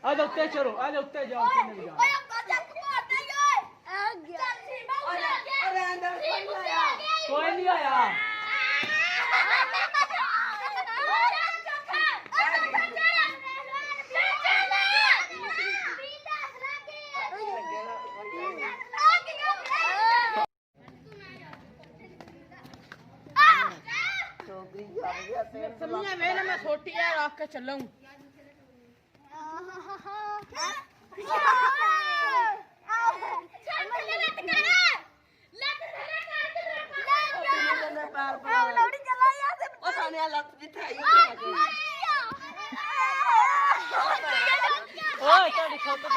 आज उत्ते चलो आज उत्ते जाओ कोई नहीं आया समझा मैंने मैं छोटी यार आके चलूं ओए तो दिखाओ तो